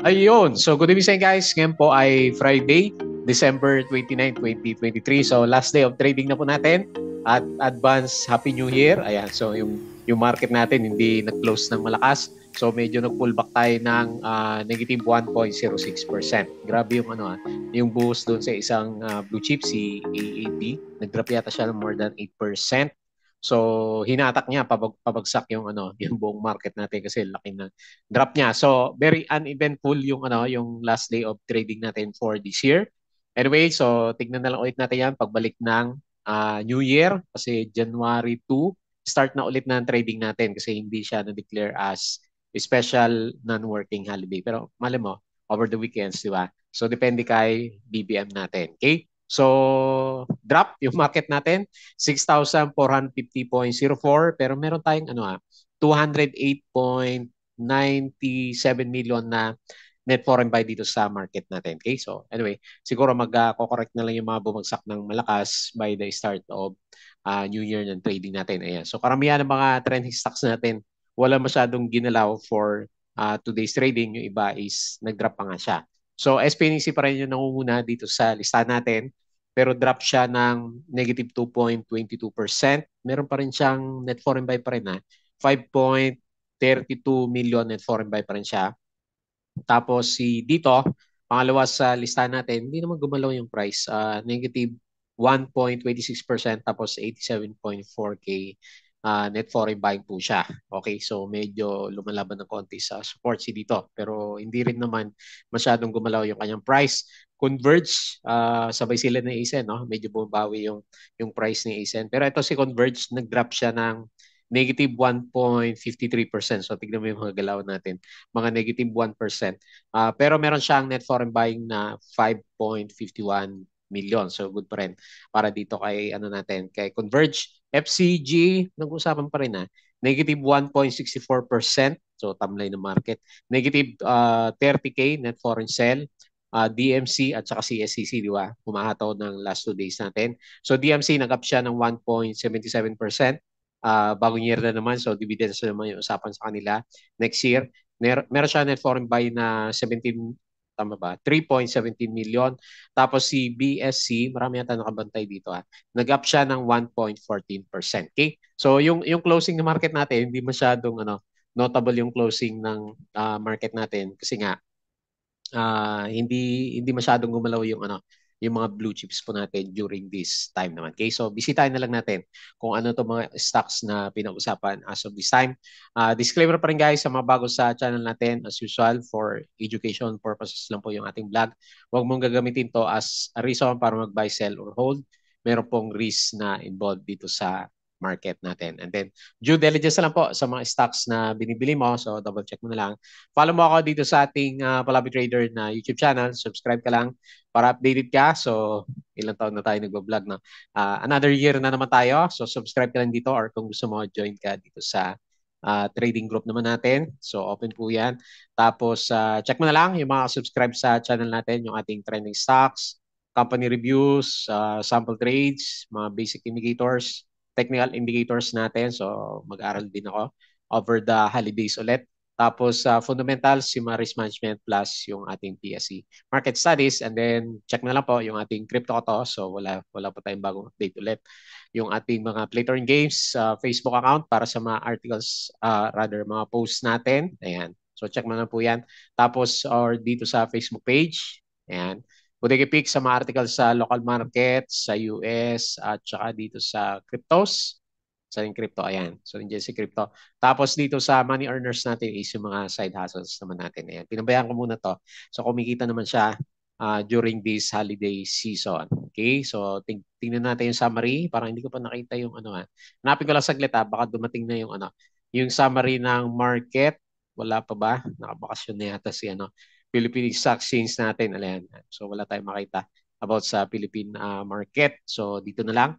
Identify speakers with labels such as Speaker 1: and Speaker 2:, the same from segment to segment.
Speaker 1: Ayun. So, good evening sa inyo guys. Ngayon po ay Friday, December 29, 2023. So, last day of trading na po natin. At advance Happy New Year. Ayan. So, yung market natin hindi nag-close ng malakas. So, medyo nag-pullback tayo ng negative 1.06%. Grabe yung yung buhos doon sa isang blue chip, si AAP. Nag-drop yata siya ng more than 8%. So, hinatak niya pabagsak yung yung buong market natin kasi laki na drop niya. So, very uneventful yung last day of trading natin for this year. Anyway, so tignan na lang ulit natin yan pagbalik ng New Year kasi January 2, start na ulit na ang trading natin kasi hindi siya na-declare as special non-working holiday. Pero mali mo, over the weekends, di ba? So, depende kay BBM natin. Okay? So, drop yung market natin, 6,450.04 pero meron tayong 208.97 million na net foreign buy dito sa market natin. Okay? So, anyway, siguro mag-correct na lang yung mga bumagsak ng malakas by the start of New Year ng trading natin. Ayan. So, karamihan ng mga trending stocks natin, wala masyadong ginalaw for today's trading. Yung iba is nag-drop pa nga siya. So, SPNC pa rin yung nangunguna dito sa listahan natin pero drop siya ng negative 2.22%. Meron pa rin siyang net foreign buy pa rin 5.32 million net foreign buy pa rin siya. Tapos si dito, pangalawa sa listahan natin, hindi naman gumalaw yung price. Negative 1.26% tapos 87.4K net foreign buying po siya. Okay, so medyo lumalaban ng konti sa support si dito. Pero hindi rin naman masyadong gumalaw yung kanyang price. Converge, sabay sila ng ASEN, no? Medyo bumabawi yung price ni ASEN. Pero ito si Converge, nag-drop siya ng negative 1.53%. So tignan mo yung mga galaw natin, mga negative 1%. Pero meron siyang net foreign buying na 5.51 million. So good pa rin para dito kay natin, kay Converge. FCG, nag-usapan pa rin negative 1.64%. So tamlay ng market. Negative 30K net foreign sell. DMC at saka CSCC, di ba? Humahataw ng last 2 days natin. So DMC nag-up siya ng 1.77%. Bagong year na naman, so dividends na naman yung usapan sa kanila next year. Meron siya net foreign buy na 17, tama ba? 3.17 million. Tapos si BSC, marami yata nakabantay dito Nag-up siya ng 1.14%. Okay? So yung closing ng market natin, hindi masyadong notable yung closing ng market natin kasi nga hindi masyadong gumalaw yung mga blue chips po natin during this time naman. Okay, so bisitahin na lang natin kung ano to mga stocks na pinag-usapan as of this time. Disclaimer pa rin guys sa mga bago sa channel natin, as usual, for education purposes lang po yung ating vlog. Huwag mong gagamitin to as a reason para mag-buy, sell, or hold. Meron pong risk na involved dito sa market natin. And then, due diligence na lang po sa mga stocks na binibili mo. So, double check mo na lang. Follow mo ako dito sa ating Palabi Trader na YouTube channel. Subscribe ka lang para updated ka. So, ilang taon na tayo nag-vlog, no? Another year na naman tayo. So, subscribe ka lang dito or kung gusto mo, join ka dito sa trading group naman natin. So, open po yan. Tapos, check mo na lang yung mga subscribe sa channel natin, yung ating trending stocks, company reviews, sample trades, mga basic indicators, technical indicators natin. So, mag-aral din ako over the holidays ulit. Tapos fundamentals, yung mga risk management plus yung ating PSE market studies, and then check na lang po yung ating crypto ko to. So wala pa tayong bagong update ulit. Yung ating mga play to earn games Facebook account para sa mga articles, rather mga posts natin. Ayan. So check mo na po yan. Tapos or dito sa Facebook page. Ayan. Bodega Pick sa mga articles sa local market, sa US, at saka dito sa cryptos. Sa yung crypto, ayan. So, nandiyan si crypto. Tapos dito sa money earners natin is yung mga side hustles naman natin. Ayan. Pinabayaan ko muna to. So, kumikita naman siya during this holiday season. Okay? So, tingnan natin yung summary. Parang hindi ko pa nakita yung Hanapin ko lang saglit Baka dumating na yung yung summary ng market. Wala pa ba? Nakabakasyon na yata si Philippine Stock Exchange natin. Ayan. So, wala tayong makita about sa Philippine market. So, dito na lang.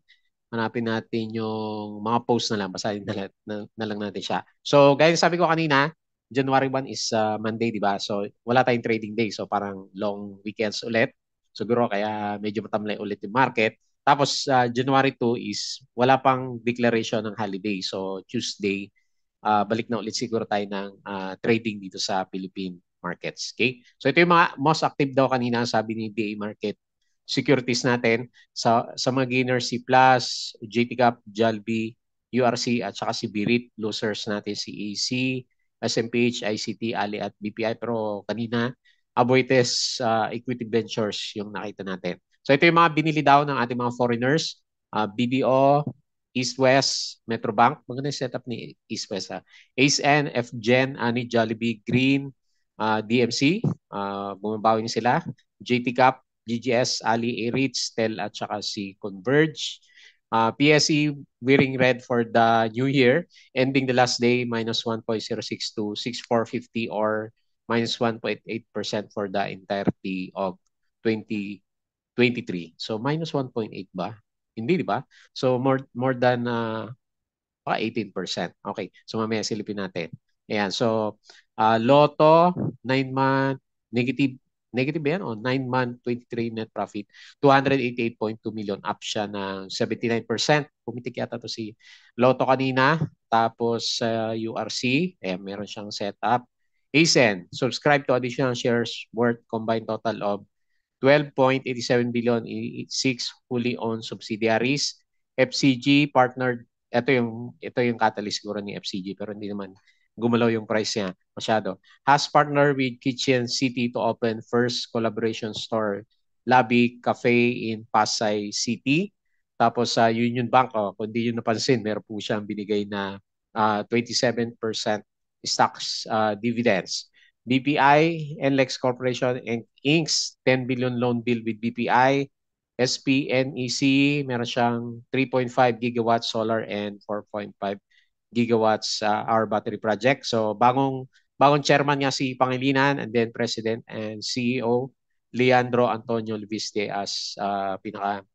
Speaker 1: Hanapin natin yung mga post na lang. Basahin na lang natin siya. So, guys, sabi ko kanina, January 1 is Monday, di ba? So, wala tayong trading day. So, parang long weekends ulit. Siguro kaya medyo matamlay ulit yung market. Tapos, January 2 is wala pang declaration ng holiday. So, Tuesday, balik na ulit siguro tayo ng trading dito sa Philippine markets. Okay? So ito yung mga most active daw kanina, sabi ni DA Market securities natin. Sa mga gainers, si Plus, JPCAP, Jollibee, URC, at saka si Birit. Losers natin si AC, SMPH, ICT, Ali at BPI. Pero kanina, Aboitiz Equity Ventures yung nakita natin. So ito yung mga binili daw ng ating mga foreigners. BDO, East West, Metrobank. Maganda yung setup ni East West. ACE-N, FGen, Ani, Jollibee, Green, DMC. Bumabawi sila. JTCAP, GGS, Ali, Aritz, Tel at saka si Converge. PSE wearing red for the new year, ending the last day minus 1.06 to 6,450 or minus 1.8% for the entirety of 2023. So minus 1.8 ba? Hindi, di ba? So more than 18%. Okay. So mamaya silipin natin. Ayan. So Lotto, 9-month, negative ba yan? O 9-month, 23 net profit, 288.2 million, up siya ng 79%. Pumitik yata to si Lotto kanina. Tapos URC, meron siyang setup. ASEN, subscribe to additional shares worth combined total of 12.87 billion in 6 fully owned subsidiaries. FCG partnered, ito yung catalyst siguro ni FCG, pero hindi naman gumalaw yung price niya masyado. Has partnered with Kitchen City to open first collaboration store lobby cafe in Pasay City. Tapos sa Union Bank, kung di yun napansin, meron po siyang binigay na 27% stocks dividends. BPI, NLEX Corporation, Inc.'s 10 billion loan deal with BPI. SPNEC, meron siyang 3.5 gigawatts solar and 4.5 gigawatts hour battery project. So bagong chairman nga si Pangilinan, and then President and CEO Leandro Antonio Leviste as pinaka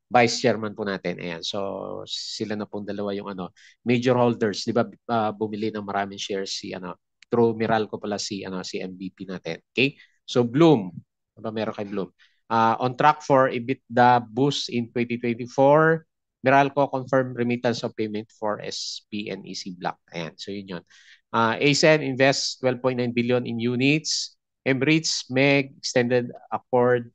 Speaker 1: vice chairman po natin. Ayan. So sila na pong dalawa yung major holders, 'di ba? Bumili ng maraming shares si through Meralco pala si MVP natin. Okay? So Bloom, ano ba meron kay Bloom? On track for EBITDA boost in 2024. Meralco confirmed remittance of payment for SPNEC block. Ayan. So yun yun. ASEN invests 12.9 billion in units. Emirates MEG extended accord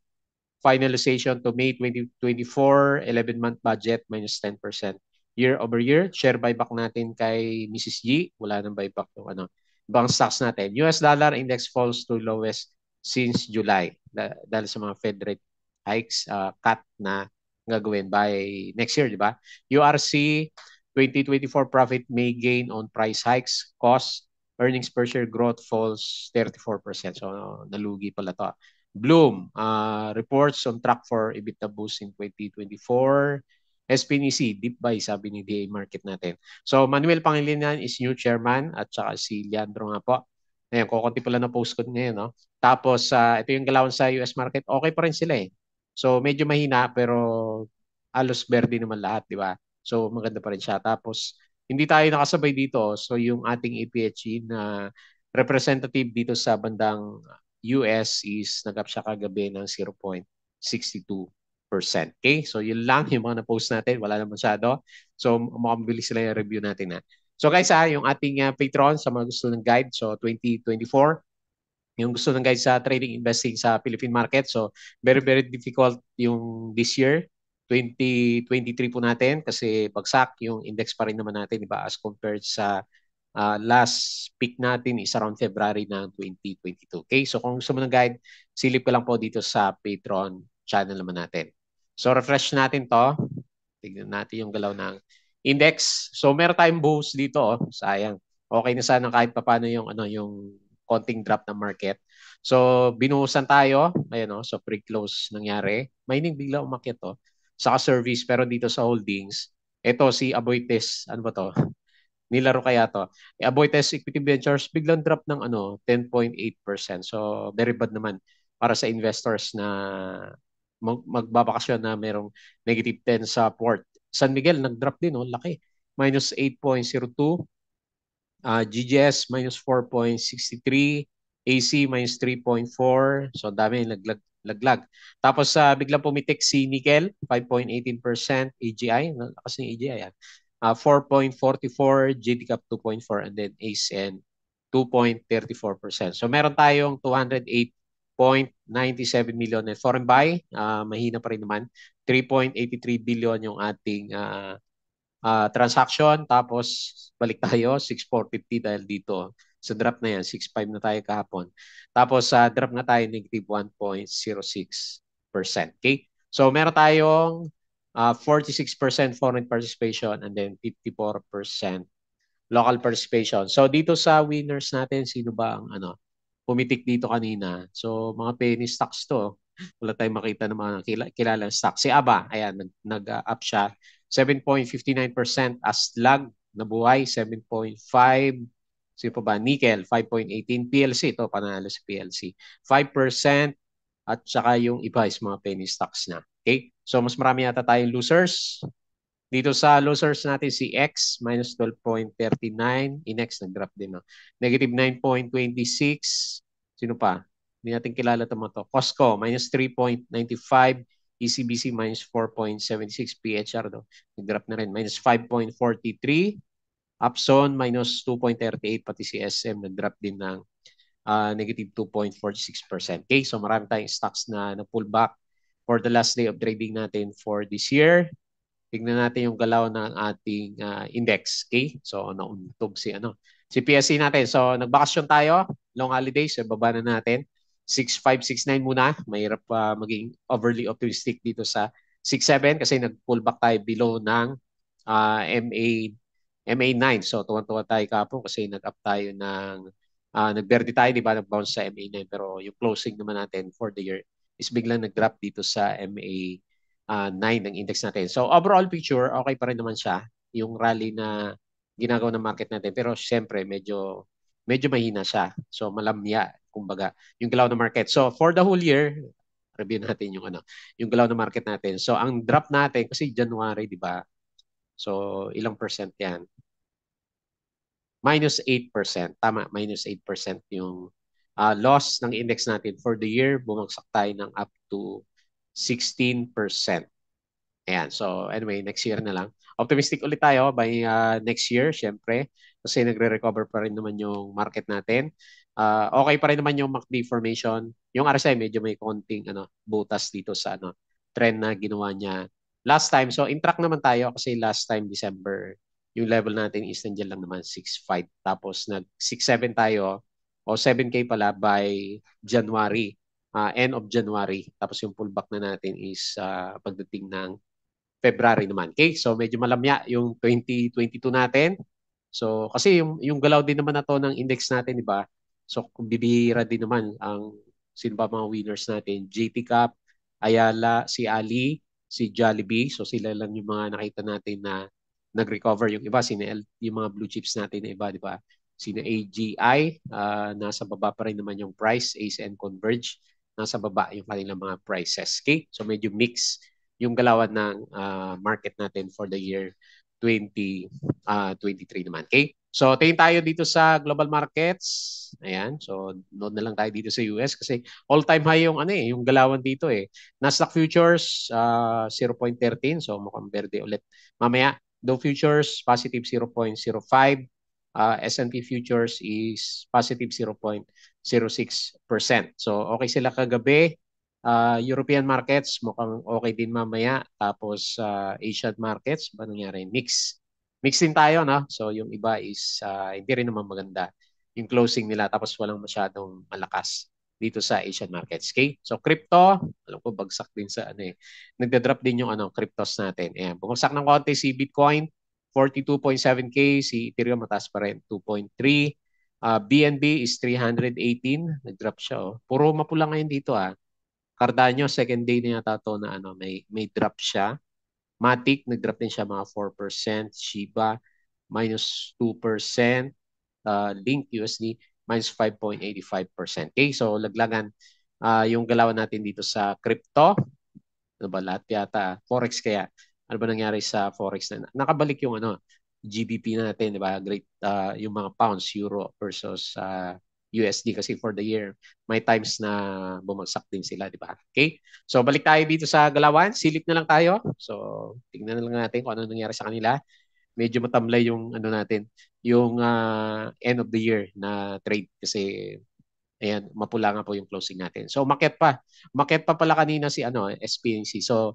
Speaker 1: finalization to May 2024, 11-month budget minus 10% year over year. Share buyback natin kay Mrs. G. Wala nang buyback yung ibang stocks natin. US dollar index falls to lowest since July dahil sa mga Fed rate hikes cut na gagawin by next year, di ba? URC 2024 profit may gain on price hikes, cost, earnings per share growth falls 34%. So nalugi pala to. Bloom, reports on track for EBITDA boost in 2024. SPNEC, deep buy, sabi ni DA Market natin. So, Manuel Pangilinan is new chairman at saka si Leandro nga po. Ayan, kukunti pala na post ko ngayon. No? Tapos, ito yung galawan sa US market. Okay pa rin sila eh. So, medyo mahina pero alos verde naman lahat, di ba? So, maganda pa rin siya. Tapos, hindi tayo nakasabay dito. So, yung ating APHE na representative dito sa bandang US is nag-up siya kagabi ng 0.62%. Okay? So, yun lang yung mga na-post natin. Wala na masyado. So, makabilis sila yung review natin. So, guys, yung ating Patreon sa mga gusto ng guide. So, 2024, yung gusto ng guide sa trading investing sa Philippine market. So, very, very difficult yung this year. 2023 po natin kasi bagsak yung index pa rin naman natin, diba, as compared sa last peak natin is around February ng 2022. Okay? So kung gusto mo ng guide, silip ka lang po dito sa Patreon channel naman natin. So refresh natin to. Tignan natin yung galaw ng index. So meron tayong boost dito. Sayang. Okay na sana kahit paano yung yung konting drop ng market. So binuhusan tayo. Ayan so pre-close nangyari. Mining bigla umakyat Saka service pero dito sa holdings. Ito si Aboitiz. Ano ba to? Nilaro kaya to. Aboitiz Equity Ventures biglang drop ng 10.8%. So very bad naman para sa investors na magbabakasyon na merong negative 10 sa port. San Miguel nag-drop din laki. Minus 8.02. GGS minus 4.63. AC minus 3.4. So dami laglag. Tapos biglang pumitik si Nickel 5.18%, AGI, lakas ng AGI 4.44, JDCAP 2.4, and then ACE and 2.34%. So meron tayong 208.97 million na foreign buy. Mahina pa rin naman. 3.83 billion yung ating transaction. Tapos balik tayo, 6,450 dahil dito. Sa drop na yan, 6.5 na tayo kahapon. Tapos sa drop na tayo, negative 1.06%. Okay? So meron tayong 46% foreign participation and then 54% local participation. So dito sa winners natin, sino ba ang pumitik dito kanina? So mga penny stocks to. Wala tayong makita ng mga kilalang stocks. Si ABA, ayan, nag-up siya. 7.59% Aslag, nabuhay. 7.5. Sino pa ba? Nickel, 5.18. PLC, ito, panalo si PLC. 5%. At saka yung iba is mga penny stocks na. Okay? So mas marami yata tayong losers. Dito sa losers natin si X, minus 12.39. Inex, nag-drop din. No? Negative 9.26. Sino pa? Hindi natin kilala ito mo to. Costco, minus 3.95. ECBC, minus 4.76. PHR, no? Nag-drop na rin. Minus 5.43. Upson, minus 2.38. Pati si SM, nag-drop din ng negative 2.46%. Okay, so marami tayong stocks na pullback for the last day of trading natin for this year. Tignan natin yung galaw ng ating index. Okay? So, nauntog si PSC natin. So, nagbakasyon tayo. Long holidays. So, baba na natin. 6,569 muna. Mahirap maging overly optimistic dito sa 6,7 kasi nag-pullback tayo below ng MA9. So, tuwan-tuwa tayo kapon kasi nag-up tayo ng nag-verde tayo, di ba? Nag-bounce sa MA9. Pero yung closing naman natin for the year is biglang nag-drop dito sa MA 9 ng index natin. So overall picture, okay pa rin naman siya. Yung rally na ginagawa ng market natin. Pero siyempre, medyo mahina siya. So malamya, kumbaga, yung galaw ng market. So for the whole year, review natin yung galaw ng market natin. So ang drop natin, kasi January, di ba? So ilang percent yan? Minus 8%. Tama, minus 8% yung loss ng index natin for the year. Bumagsak tayo ng up to 16%. Ayan. So anyway, next year na lang. Optimistic ulit tayo by next year, syempre. Kasi nagre-recover pa rin naman yung market natin. Okay pa rin naman yung MACD formation. Yung RSI medyo may konting butas dito sa trend na ginawa niya last time. So in track naman tayo kasi last time December, yung level natin is nandiyan lang naman 6.5. Tapos nag 6.7 tayo o 7K pala by January. End of January. Tapos yung pullback na natin is pagdating ng February naman. Okay? So medyo malamya yung 2022 natin. So kasi yung galaw din naman na to ng index natin, di ba? So kung bibihira din naman ang sino ba mga winners natin? JT Cap, Ayala, si Ali, si Jollibee. So sila lang yung mga nakita natin na nag-recover. Yung iba, yung mga blue chips natin na iba, di ba? Sina AGI, nasa baba pa rin naman yung price. Ace and Converge, nasa baba yung kanilang mga prices. Okay? So medyo mix yung galawan ng market natin for the year 2023 naman. Okay? So, tingin tayo dito sa global markets. Ayan. So, nood na lang tayo dito sa US kasi all-time high yung yung galawan dito eh. Nasdaq futures 0.13. So, mukhang berde ulit. Mamaya, Dow futures positive 0.05. S&P futures is positive 0.06%. So, okay sila kagabi. European markets, mukhang okay din mamaya. Tapos Asian markets, ba nangyari? Mix din tayo, no? So yung iba is hindi rin naman maganda yung closing nila. Tapos walang masyadong malakas dito sa Asian markets. Okay? So crypto, alam ko bagsak din sa nagda-drop din yung cryptos natin. Ayan, bumagsak ng konti si Bitcoin, 42.7K, si Ethereum mataas pa rin, 2.3. BNB is 318, nag-drop siya. Oh. Puro mapula ngayon dito Cardano, second day na yata to na may drop siya. Matic, nag-drop din siya mga 4%. Shiba, minus 2%. Link USD, minus 5.85%. Okay, so laglagan yung galawan natin dito sa crypto. Ano ba, lahat yata? Forex kaya. Ano ba nangyari sa Forex na? Nakabalik yung GBP natin, di ba? Great, yung mga pounds, euro versus USD kasi for the year, may times na bumagsak din sila, di ba? Okay? So, balik tayo dito sa galawan. Silip na lang tayo. So, tingnan na lang natin kung ano nangyari sa kanila. Medyo matamlay yung natin, yung end of the year na trade kasi ayan, mapula nga po yung closing natin. So umakyat pa. Umakyat pa pala kanina si SPNC. So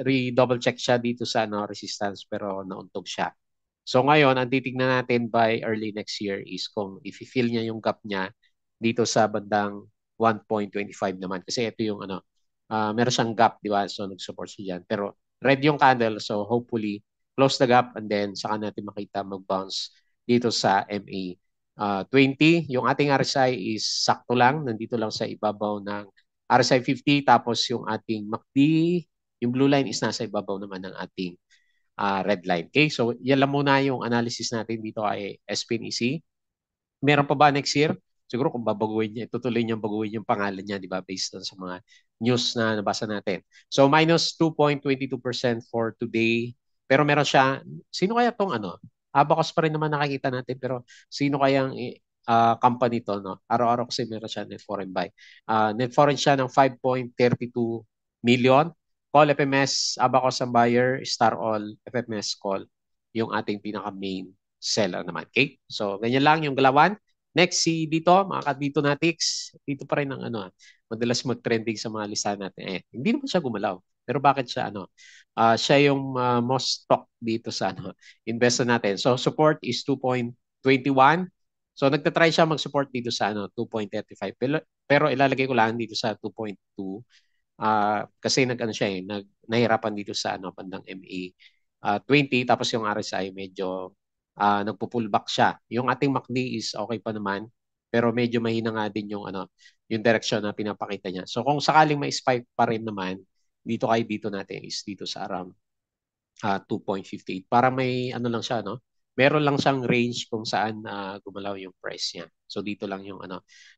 Speaker 1: redouble check siya dito sa resistance pero nauntog siya. So ngayon, ang titignan natin by early next year is kung i-fill niya yung gap niya dito sa bandang 1.25 naman. Kasi ito yung meron siyang gap, di ba? So nag-support siya dyan. Pero red yung candle, so hopefully close the gap and then saka natin makita mag-bounce dito sa MA 20. Yung ating RSI is sakto lang, nandito lang sa ibabaw ng RSI 50. Tapos yung ating MACD, yung blue line is nasa ibabaw naman ng ating red line. Okay, so yan lang muna yung analysis natin dito ay SPNEC. Meron pa ba next year? Siguro kung babaguhin niya, tutuloy niyang baguhin yung pangalan niya, di ba? Based on sa mga news na nabasa natin. So minus 2.22% for today. Pero meron siya, sino kaya tong Abacus pa rin naman nakikita natin, pero sino kayang company to, no? Araw-araw kasi meron siya net foreign buy. Net foreign siya ng 5.32 million. Call FMS, Abacus ang buyer, Star All, FMS Call, yung ating pinaka-main seller naman. Okay? So, ganyan lang yung galawan. Next, si dito, mga ka-dito natics. Dito pa rin ang madalas mag-trending sa mga listahan natin. Hindi naman siya gumalaw. Pero bakit siya siya yung most stock dito sa investor natin. So, support is 2.21. So, nagtatry siya mag-support dito sa 2.35. Pero ilalagay ko lang dito sa 2.2. Kasi nahirapan dito sa bandang MA 20 tapos yung RSI medyo nagpo-pullback siya. Yung ating MACD is okay pa naman pero medyo mahina nga din yung direction na pinapakita niya. So kung sakaling may spike pa rin naman dito natin is dito sa around 2.58. Para may lang siya meron lang siyang range kung saan gumalaw yung price niya. So dito lang yung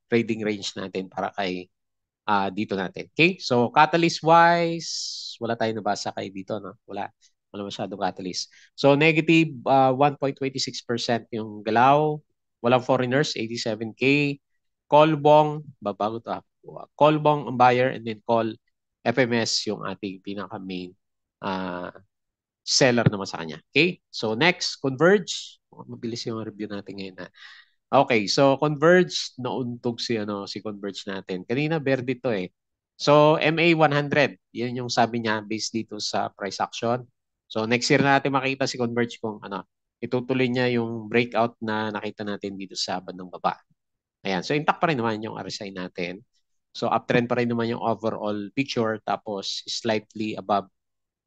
Speaker 1: trading range natin para kay dito natin. Okay? So, catalyst-wise, wala tayong nabasa kay dito, no? Wala masyadong catalyst. So, negative 1.26% yung galaw. Walang foreigners, 87K. Colbong, babago to. Colbong ang buyer and then call FMS yung ating pinaka-main uh, seller naman sa kanya. Okay? So, next, Converge. Mabilis yung review natin ngayon na. Okay, so Converge, nauntog si Converge natin. Kanina verde to eh. So MA 100, yan yung sabi niya based dito sa price action. So next year natin makita si Converge kung itutuloy niya yung breakout na nakita natin dito sa bandang baba. Ayan, so intact pa rin naman yung RSI natin. So uptrend pa rin naman yung overall picture tapos slightly above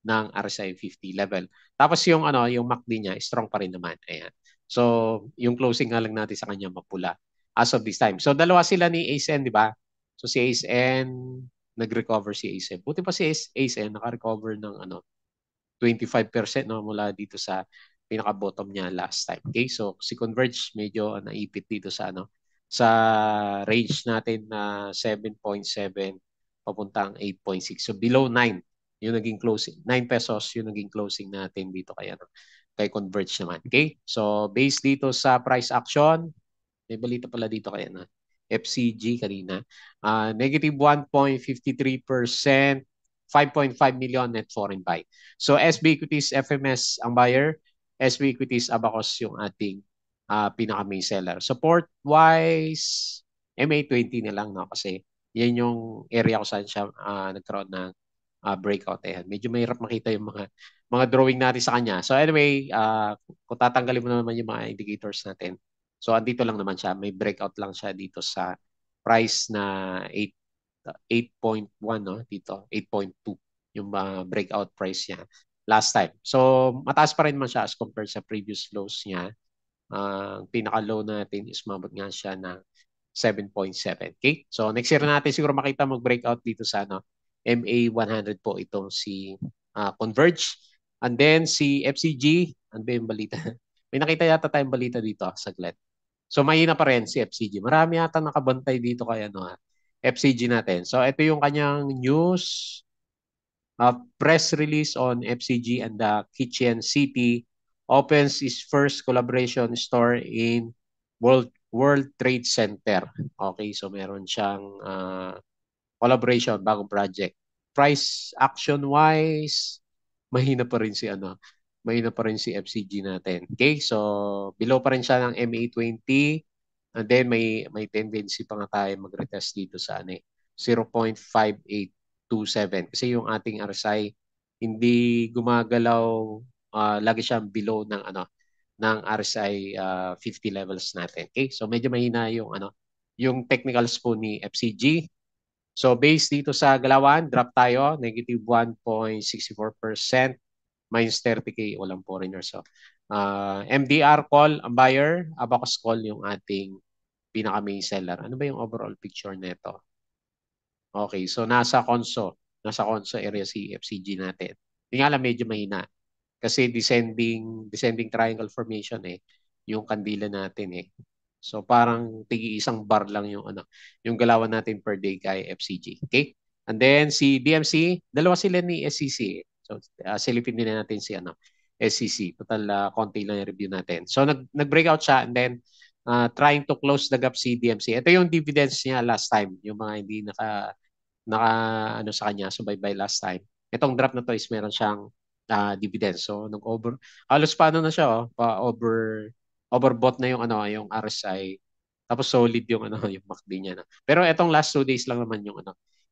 Speaker 1: ng RSI 50 level. Tapos yung MACD niya, strong pa rin naman. Ayan. So, yung closing nga lang natin sa kanya mapula as of this time. So, dalawa sila ni ASN, di ba? So, si ASN, nag-recover si ASN. Buti pa si ASN, naka-recover ng 25% mula dito sa pinaka-bottom niya last time. Okay? So, si Converge medyo naipit dito sa sa range natin na 7.7 papuntang 8.6. So, below 9 yung naging closing. 9 pesos yung naging closing natin dito kay Converge naman. Okay? So, based dito sa price action, may balita pala dito kaya na FCG kanina. Negative 1.53%, 5.5 million net foreign buy. So, SB Equities FMS ang buyer, SB Equities Abacus yung ating pinaka-main seller. Support-wise, MA20 na lang kasi yan yung area kung saan siya nagkaroon ng breakout. Ayan. Medyo mahirap makita yung mga drawing natin sa kanya. So anyway, kung tatanggalin mo na naman yung mga indicators natin, so andito lang naman siya. May breakout lang siya dito sa price na 8.1 no? Dito, 8.2 yung breakout price niya last time. So mataas pa rin man siya as compared sa previous lows niya. Pinaka-low natin is mabot nga siya ng 7.7. Okay? So next year natin siguro makita mag-breakout dito sa MA 100 po itong si Converge. And then si FCG, ano ba yung balita? May nakita yata tayong balita dito, saglit. So mahina pa rin si FCG. Marami yata nakabantay dito kay FCG natin. So ito yung kanyang news, press release on FCG and the Kitchen City opens its first collaboration store in World Trade Center. Okay, so meron siyang collaboration, bagong project. Price action wise, mahina pa rin si mahina pa rin si FCG natin. Okay, so below pa rin siya ng MA20, and then may tendency pa nga tayo mag-retest dito sa 0.5827 kasi yung ating RSI hindi gumagalaw, lagi siyang below ng RSI 50 levels natin. Okay? So medyo mahina yung technicals po ni FCG. So based dito sa galawan, drop tayo, negative 1.64%, minus 30K, walang foreigners. So, MDR call ang buyer, Abacus call yung ating pinaka main seller. Ano ba yung overall picture nito? Okay, so nasa conso area si FCG natin. Yung nga lang medyo mahina kasi descending triangle formation yung kandila natin So parang tigi isang bar lang yung galawan natin per day kay FCG. Okay? And then si DMC, dalawa sila ni SCC. So silipin din natin si SCC. Total konti lang yung review natin. So nag-breakout siya and then trying to close the gap si DMC. Ito yung dividends niya last time, yung mga hindi naka sa kanya, subaybay last time. Itong drop na to is meron siyang dividends. So nag-over halos paano na siya overbought na yung RSI. Tapos solid yung yung MACD niya na. Pero etong last 2 days lang naman yung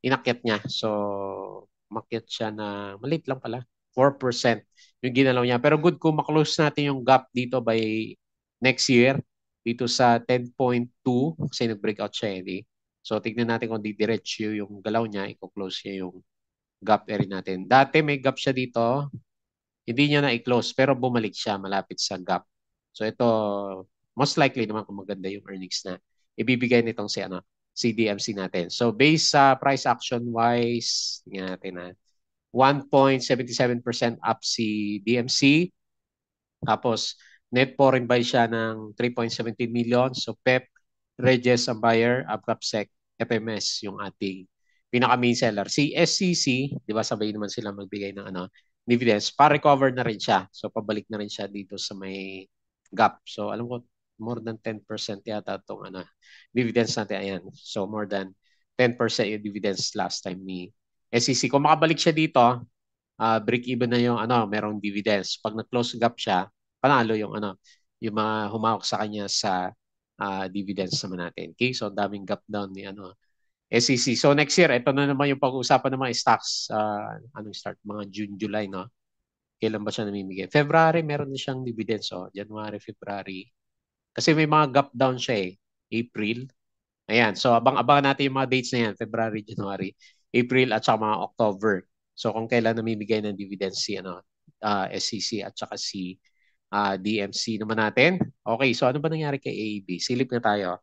Speaker 1: inakyat niya. So makyat siya na maliit lang pala. 4% yung ginalaw niya. Pero good kung maklose natin yung gap dito by next year dito sa 10.2 kasi nag-breakout siya So tignan natin kung didiretso yung galaw niya, i-close niya yung gap area natin. Dati may gap siya dito, hindi niya na i-close pero bumalik siya malapit sa gap. So ito, most likely naman kung maganda yung earnings na ibibigay nitong si DMC natin. So based sa price action wise, tingnan natin 1.77% up si DMC. Tapos net foreign buy siya ng 3.17 million. So PEP, Regis ang buyer, Abcapsec, FMS yung ating pinaka main seller. Si SCC, di ba sabay naman sila magbigay ng dividends, pa-recover na rin siya. So pabalik na rin siya dito sa may gap. So alam ko more than 10% yata itong dividends natin. Ayan. So more than 10% yung dividends last time ni SCC. Kung makabalik siya dito, break even na yung merong dividends. Pag na-close gap siya, panalo yung yung mga humawak sa kanya sa dividends naman natin. Okay? So daming gap down ni SEC. So next year, ito na naman yung pag-uusapan ng mga stocks. Anong start? Mga June, July, no? Kailan ba siya namimigay? February, meron na siyang dividends. So January, February. Kasi may mga gap down siya April. Ayan. So abang-abangan natin yung mga dates na yan. February, January, April, at saka mga October. So kung kailan namimigay ng dividends si SEC at saka si DMC naman natin. Okay, so ano ba nangyari kay AAB? Silip na tayo.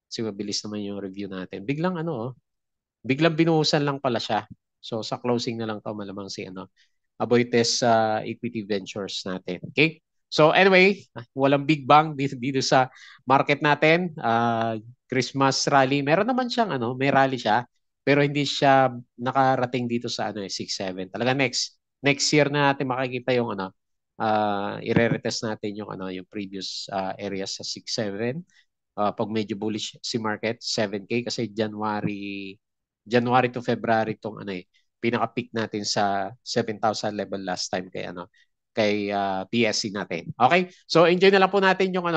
Speaker 1: Kasi mabilis naman yung review natin. Biglang binuhusan lang pala siya. So sa closing na lang to malamang si Aboitiz Equity Ventures natin. Okay? So anyway, walang big bang dito sa market natin. Christmas rally. Meron naman siyang may rally siya, pero hindi siya nakarating dito sa 6-7. Talaga next year na natin makikita yung i-retest natin yung previous areas sa 6-7. Pag medyo bullish si market, 7K kasi January to February itong pinaka-peak natin sa 7,000 level last time kay PSC natin. Okay? So enjoy na lang po natin yung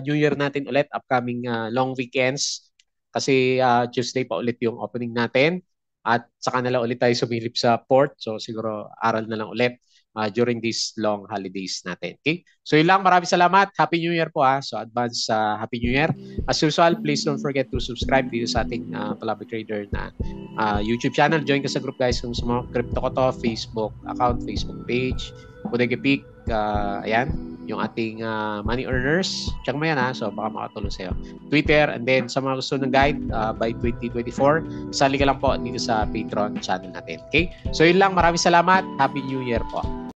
Speaker 1: New Year natin ulit, upcoming long weekends kasi Tuesday pa ulit yung opening natin at saka na lang ulit tayo sumilip sa port. So siguro aral na lang ulit during these long holidays natin. Okay? So yun lang, maraming salamat. Happy New Year po So advance Happy New Year. As usual, please don't forget to subscribe dito sa ating Palabi Trader na YouTube channel. Join ka sa group guys kung sa mga crypto ko to, Facebook account, Facebook page, Bodega Peak, ayan, yung ating money earners. Check mo yan so baka makatulong sa'yo. Twitter, and then sa mga gusto ng guide by 2024, sali ka lang po dito sa Patreon channel natin. Okay? So yun lang, maraming salamat. Happy New Year po.